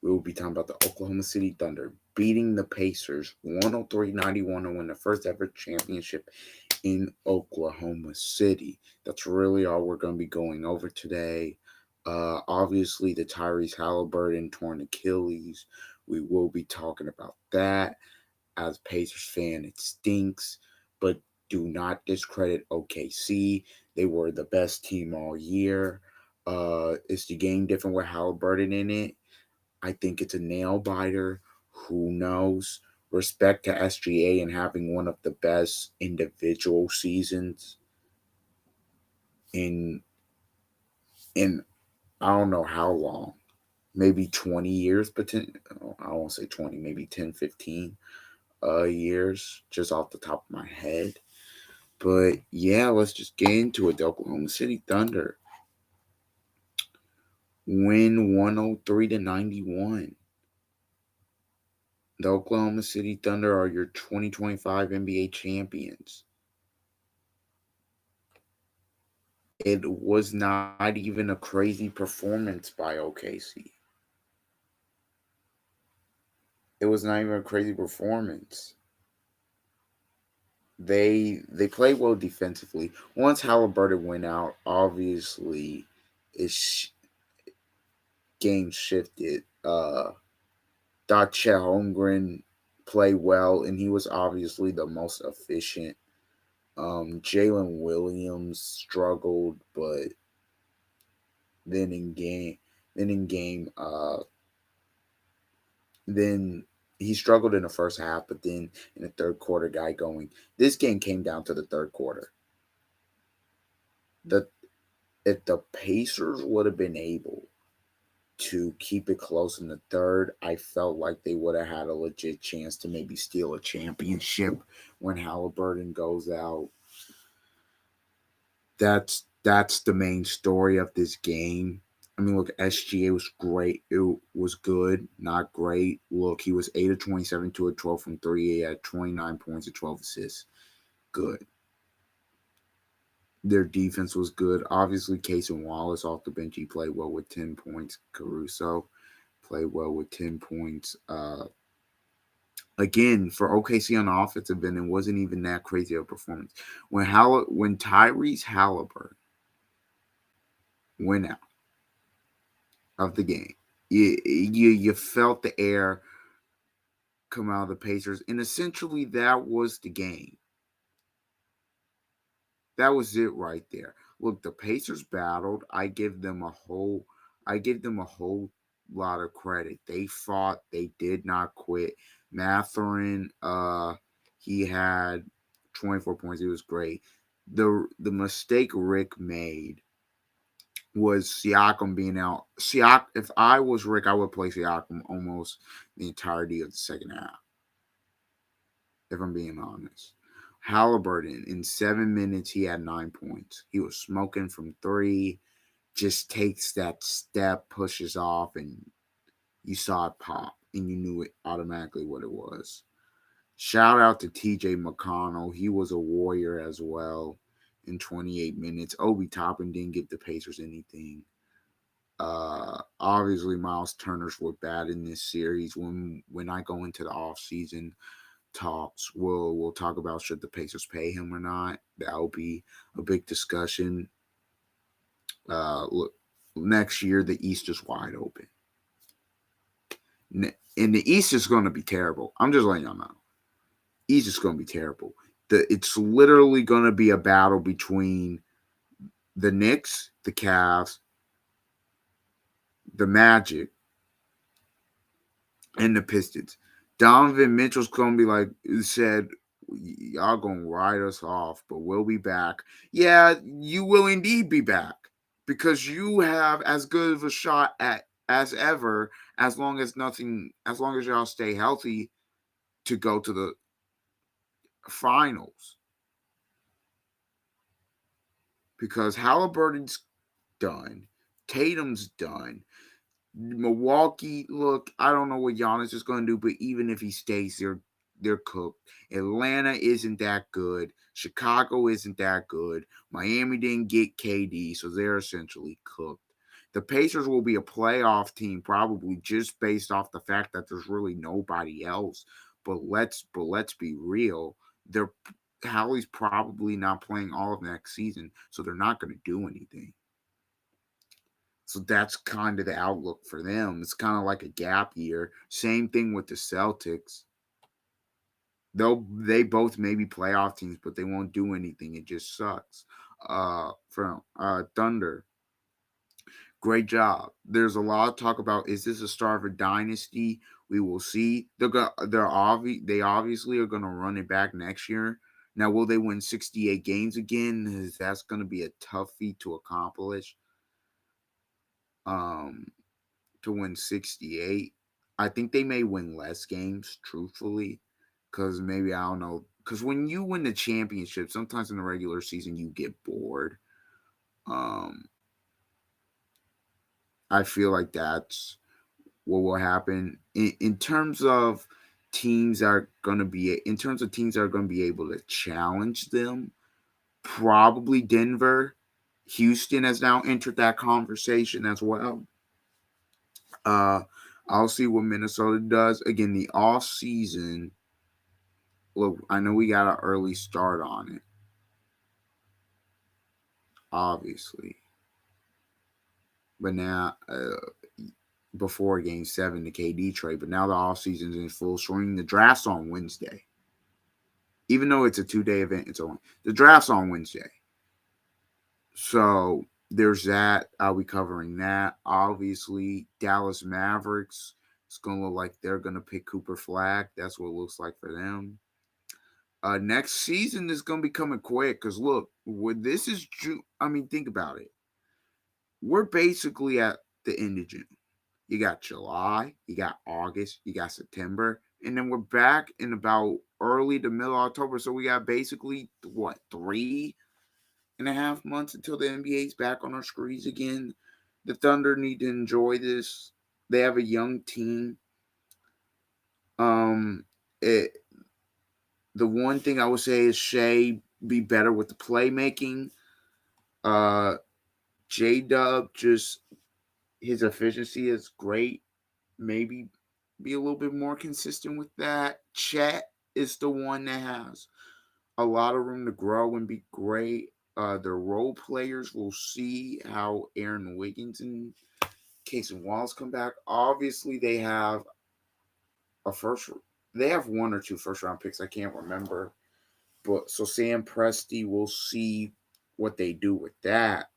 we will be talking about the Oklahoma City Thunder beating the Pacers 103-91 to win the first ever championship in Oklahoma City. That's really all we're going to be going over today. Obviously, the Tyrese Halliburton torn Achilles. We will be talking about that. As a Pacers fan, it stinks, but do not discredit OKC. They were the best team all year. Is the game different with Halliburton in it? I think it's a nail biter. Who knows? Respect to SGA and having one of the best individual seasons in in I don't know how long. Maybe 20 years, but I won't say 20, maybe 10, 15 years just off the top of my head. But yeah, let's just get into it. The Oklahoma City Thunder win 103-91. The Oklahoma City Thunder are your 2025 NBA champions. It was not even a crazy performance by OKC. It was not even a crazy performance. They played well defensively. Once Halliburton went out, obviously, its game shifted. Thought Chet Holmgren played well, and he was obviously the most efficient. Jalen Williams struggled, but then in game, then in game, then he struggled in the first half, but then in the third quarter, got going. This game came down to the third quarter. The If the Pacers would have been able to keep it close in the third, I felt like they would have had a legit chance to maybe steal a championship when Halliburton goes out. That's the main story of this game. I mean, look, SGA was great. It was good, not great. Look, he was 8 of 27, 2 of 12 from three. He had 29 points and 12 assists. Good. Their defense was good. Obviously, Case and Wallace off the bench, he played well with 10 points. Caruso played well with 10 points. Again, for OKC on the offensive end, it wasn't even that crazy of a performance. When Tyrese Halliburton went out of the game, you felt the air come out of the Pacers, and essentially that was the game. That was it right there. Look, the Pacers battled. I give them a whole lot of credit. They fought. They did not quit. Mathurin, he had 24 points. It was great. The mistake Rick made was Siakam being out. If I was Rick, I would play Siakam almost the entirety of the second half. If I'm being honest. Halliburton, in 7 minutes, he had 9 points. He was smoking from three, just takes that step, pushes off, and you saw it pop, and you knew it automatically what it was. Shout out to TJ McConnell. He was a warrior as well in 28 minutes. Obi Toppin didn't give the Pacers anything. Obviously, Miles Turner's were bad in this series. When I go into the off season talks, we'll talk about should the Pacers pay him or not. That will be a big discussion. Look, next year the East is wide open, and the East is going to be terrible. I'm just letting y'all know. East is going to be terrible. It's literally going to be a battle between the Knicks, the Cavs, the Magic, and the Pistons. Donovan Mitchell's going to be like said, y'all going to write us off, but we'll be back. Yeah, you will indeed be back because you have as good of a shot at as ever as long as y'all stay healthy to go to the finals. Because Halliburton's done. Tatum's done. Milwaukee, look, I don't know what Giannis is going to do, but even if he stays, they're cooked. Atlanta isn't that good. Chicago isn't that good. Miami didn't get KD, so they're essentially cooked. The Pacers will be a playoff team probably just based off the fact that there's really nobody else. But let's be real. They're Hallie's probably not playing all of next season, so they're not going to do anything. So that's kind of the outlook for them. It's kind of like a gap year. Same thing with the Celtics. They both may be playoff teams, but they won't do anything. It just sucks. From Thunder, great job. There's a lot of talk about, is this a start of a dynasty? We will see. They obviously are gonna run it back next year. Now, will they win 68 games again? That's gonna be a tough feat to accomplish. Um, to win 68, I think they may win less games, truthfully, because maybe I don't know. Because when you win the championship, sometimes in the regular season you get bored. Um, I feel like that's what will happen in terms of teams that are going to be in terms of teams that are going to be able to challenge them. Probably Denver. Houston has now entered that conversation as well. Uh, I'll see what Minnesota does. Again, the off season. Look, I know we got an early start on it, obviously, but now before Game 7, the KD trade, but now the off season's in full swing. The draft's on Wednesday, even though it's a 2-day event. It's on the draft's on Wednesday, so there's that. I'll be covering that. Obviously, Dallas Mavericks. It's gonna look like they're gonna pick Cooper Flag. That's what it looks like for them. Next season is gonna be coming quick because look, this is June. I mean, think about it. We're basically at the end of June. You got July, you got August, you got September, and then we're back in about early to middle October. So we got basically what, 3.5 months until the NBA's back on our screens again. The Thunder need to enjoy this. They have a young team. Um, it, the one thing I would say is Shea be better with the playmaking. Uh, J Dub, just his efficiency is great. Maybe be a little bit more consistent with that. Chet is the one that has a lot of room to grow and be great. The role players will see how Aaron Wiggins and Casey Wallace come back. Obviously, they have a first. They have one or two first round picks. I can't remember, but so Sam Presti, will see what they do with that.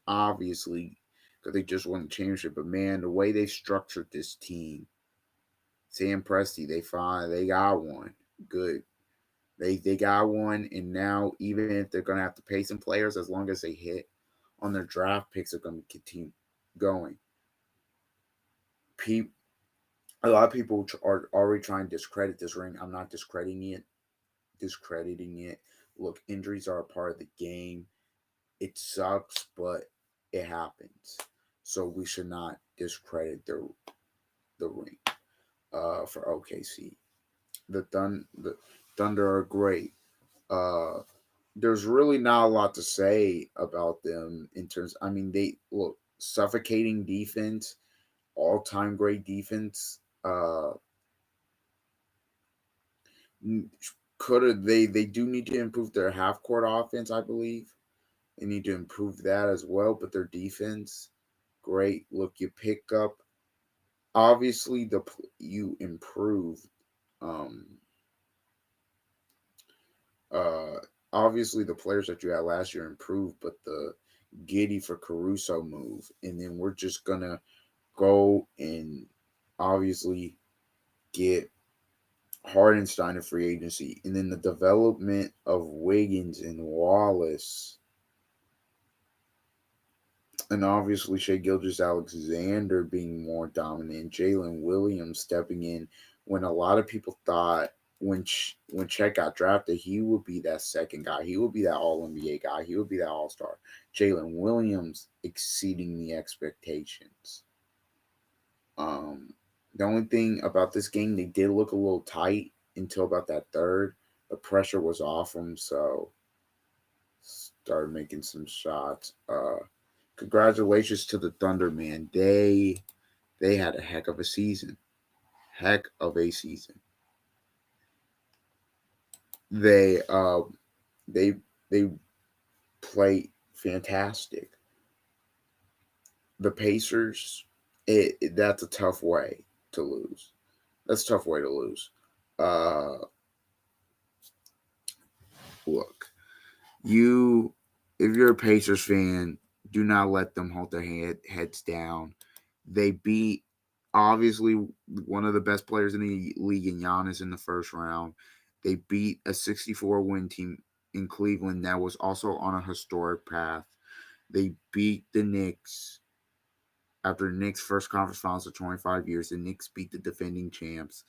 Obviously, because they just won the championship. But man, the way they structured this team, Sam Presti, they got one. Good. They got one, and now even if they're gonna have to pay some players, as long as they hit on their draft picks, are gonna continue going. Pe- a lot of people are already trying to discredit this ring. I'm not discrediting it. Discrediting it. Look, injuries are a part of the game. It sucks, but it happens. So we should not discredit the ring. For OKC, the Thunder are great. Uh, there's really not a lot to say about them in terms. I mean, they look suffocating defense, all time great defense. Could have they do need to improve their half court offense, I believe. They need to improve that as well. But their defense, great. Look, you pick up. Obviously, you improve. Um, uh, obviously the players that you had last year improved, but the Giddy for Caruso move, and then we're just gonna go and obviously get Hardenstein in free agency, and then the development of Wiggins and Wallace, and obviously Shea Gilgeous-Alexander being more dominant, Jalen Williams stepping in when a lot of people thought when Chet got drafted, he would be that second guy. He would be that All NBA guy. He would be that All Star. Jalen Williams exceeding the expectations. Um, the only thing about this game, they did look a little tight until about that third. The pressure was off them, so started making some shots. Congratulations to the Thunder, man. They had a heck of a season. Heck of a season. They they they played fantastic. The Pacers, that's a tough way to lose. That's a tough way to lose. Uh, Look, you if you're a Pacers fan, do not let them hold their heads down. They beat obviously one of the best players in the league in Giannis in the first round. They beat a 64 win team in Cleveland that was also on a historic path. They beat the Knicks after the Knicks' first conference finals of 25 years. The Knicks beat the defending champs.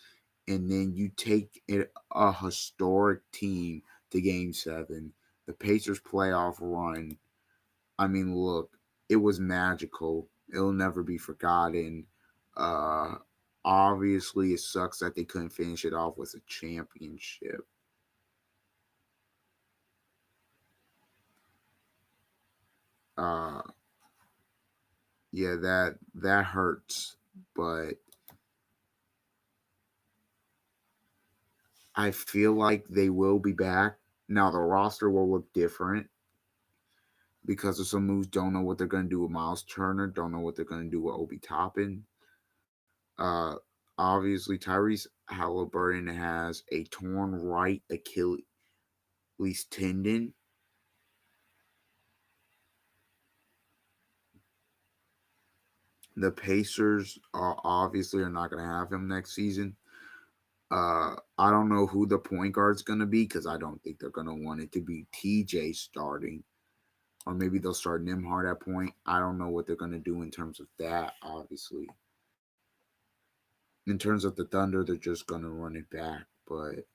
And then you take a historic team to game seven. The Pacers playoff run. I mean, look, it was magical. It'll never be forgotten. Uh, Obviously, it sucks that they couldn't finish it off with a championship. Uh, yeah, that hurts, but I feel like they will be back. Now the roster will look different because of some moves. Don't know what they're going to do with Miles Turner. Don't know what they're going to do with Obi Toppin. Uh, Obviously, Tyrese Halliburton has a torn right Achilles tendon. The Pacers obviously are not going to have him next season. I don't know who the point guard's going to be because I don't think they're going to want it to be TJ starting. Or maybe they'll start Nimhard at point. I don't know what they're going to do in terms of that, obviously. In terms of the Thunder, they're just going to run it back. But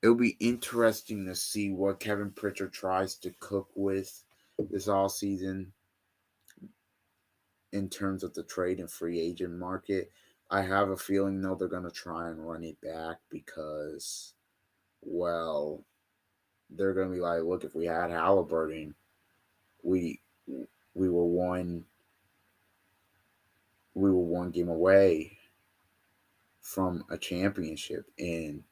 it'll be interesting to see what Kevin Pritchard tries to cook with this all season in terms of the trade and free agent market. I have a feeling though they're gonna try and run it back because, well, they're gonna be like, look, if we had Halliburton, we we were one we were one game away from a championship, and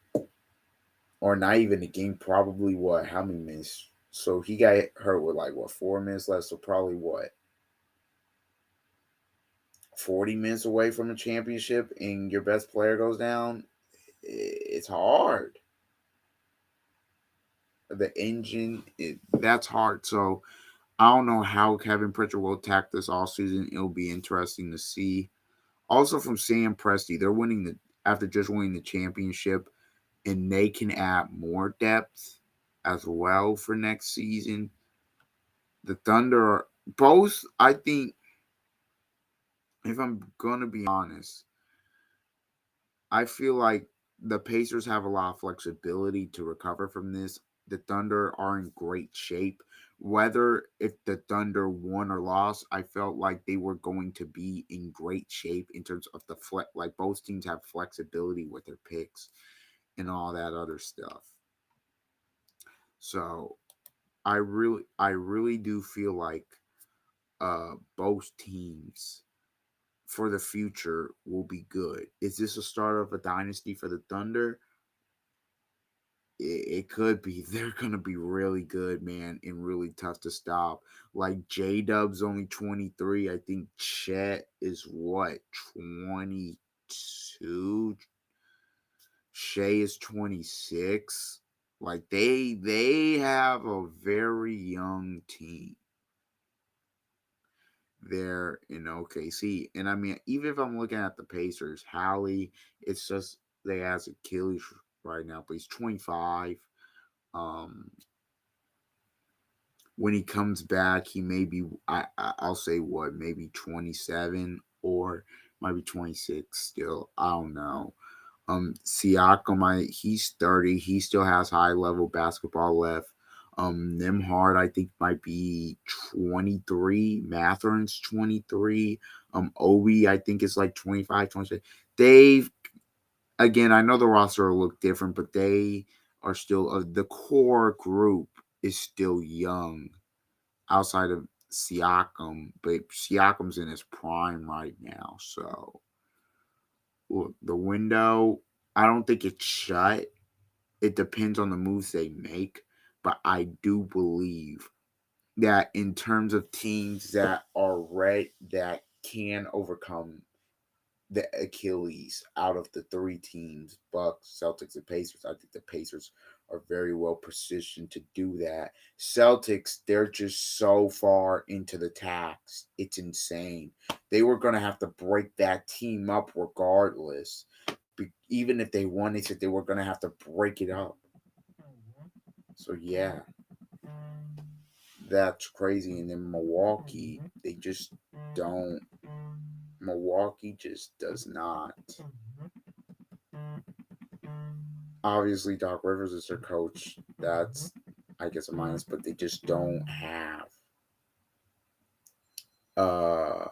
or not even a game. Probably what? How many minutes? So he got hurt with like what 4 minutes left. So probably what 40 minutes away from a championship, and your best player goes down. It's hard. The engine, that's hard. So I don't know how Kevin Pritchard will attack this all season. It'll be interesting to see. Also from Sam Presti, they're winning the after just winning the championship, and they can add more depth as well for next season. The Thunder, both, I think, if I'm gonna be honest, I feel like the Pacers have a lot of flexibility to recover from this. The Thunder are in great shape. Whether if the Thunder won or lost, I felt like they were going to be in great shape in terms of the flex. Like both teams have flexibility with their picks and all that other stuff. So I really do feel like both teams for the future will be good. Is this a start of a dynasty for the Thunder? It could be. They're gonna be really good, man, and really tough to stop. Like J Dub's only 23. I think Chet is what 22. Shea is 26. Like they have a very young team there in OKC. And I mean, even if I'm looking at the Pacers, Hallie, it's just they has Achilles right now, but he's 25. Um, when he comes back, he may be I'll say what maybe 27 or might be 26 still. I don't know. Siakam, he's 30. He still has high level basketball left. Nimhard, I think might be 23. Matherin's 23. Obi, I think is like 25, 26. They've again, I know the roster will look different, but they are still the core group is still young outside of Siakam, but Siakam's in his prime right now. So look, the window, I don't think it's shut. It depends on the moves they make, but I do believe that in terms of teams that are that can overcome the Achilles out of the three teams, Bucks, Celtics, and Pacers, I think the Pacers are very well positioned to do that. Celtics, they're just so far into the tax. It's insane. They were going to have to break that team up regardless. Even if they wanted to, they were going to have to break it up. So, yeah, that's crazy. And then Milwaukee, they just don't. Milwaukee just does not. Obviously, Doc Rivers is their coach. That's, I guess, a minus, but they just don't have uh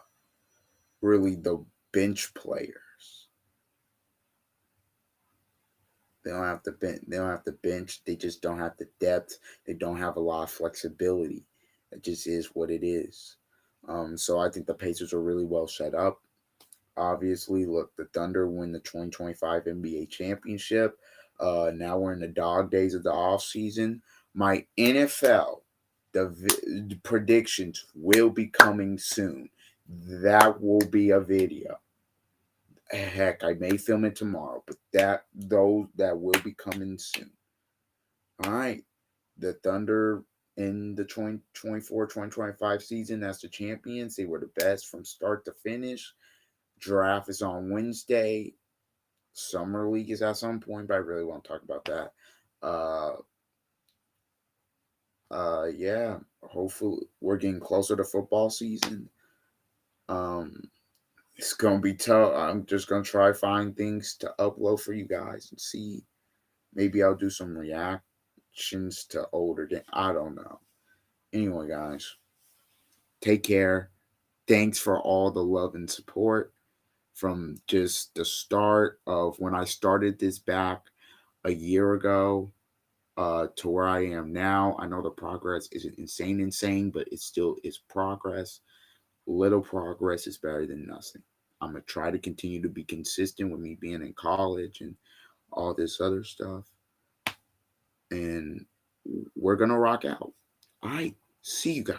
really the bench players. They don't have the bench. They don't have the bench. They just don't have the depth. They don't have a lot of flexibility. It just is what it is. So I think the Pacers are really well set up. Obviously, look, the Thunder win the 2025 NBA championship. Now we're in the dog days of the off season. My NFL the predictions will be coming soon. That will be a video. Heck, I may film it tomorrow, but that will be coming soon. All right, the Thunder in the 2024-2025 season as the champions. They were the best from start to finish. Draft is on Wednesday. Summer League is at some point, but I really won't talk about that. Yeah. Hopefully, we're getting closer to football season. It's gonna be tough. I'm just gonna try find things to upload for you guys and see. Maybe I'll do some reactions to older games. I don't know. Anyway, guys, take care. Thanks for all the love and support from just the start of when I started this back a year ago to where I am now. I know the progress isn't insane, but it still is progress. Little progress is better than nothing. I'm going to try to continue to be consistent with me being in college and all this other stuff. And we're going to rock out. All right. See you guys.